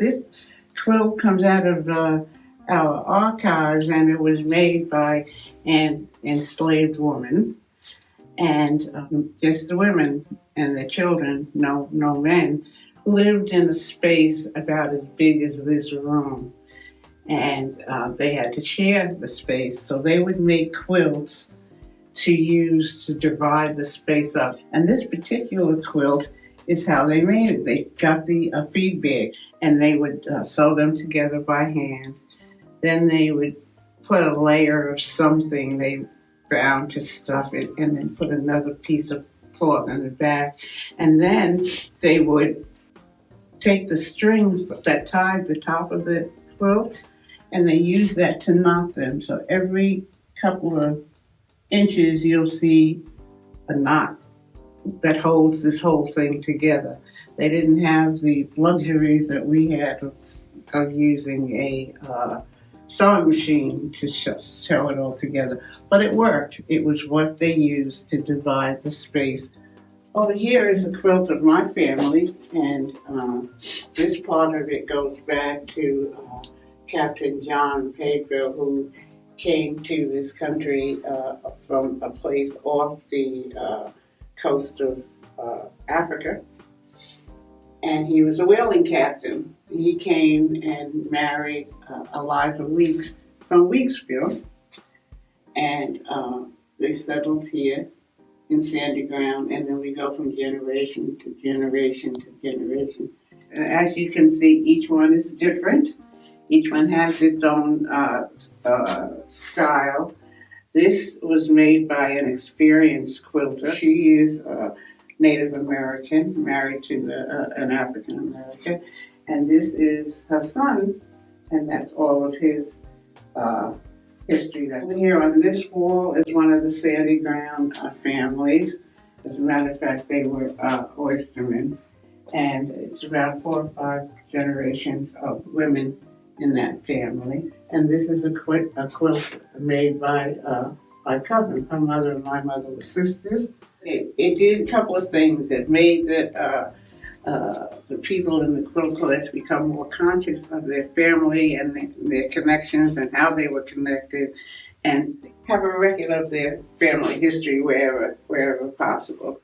this quilt comes out of our archives, and it was made by an enslaved woman, and just the women and the children, no men, lived in a space about as big as this room. And they had to share the space, so they would make quilts to use to divide the space up. And this particular quilt is how they made it. They got the feed bag, and they would sew them together by hand. Then they would put a layer of something they found to stuff it, and then put another piece of cloth in the back. And then they would take the string that tied the top of the quilt, and they use that to knot them. So every couple of inches, you'll see a knot that holds this whole thing together. They didn't have the luxuries that we had of using a sewing machine to sew it all together. But it worked. It was what they used to divide the space. Over here is a quilt of my family, and this part of it goes back to Captain John Pedro, who came to this country from a place off the coast of Africa. And he was a whaling captain. He came and married Eliza Weeks from Weeksville, and they settled here in Sandy Ground, and then we go from generation to generation to generation. And as you can see, each one is different. Each one has its own style. This was made by an experienced quilter. She is Native American, married to an African American, and this is her son, and that's all of his history. Here on this wall is one of the Sandy Ground families. As a matter of fact, they were oystermen, and it's about 4 or 5 generations of women in that family. And this is a quilt made by my cousin. Her mother and my mother were sisters. It did a couple of things. It made the people in the quilt collection become more conscious of their family and their connections and how they were connected, and have a record of their family history wherever possible.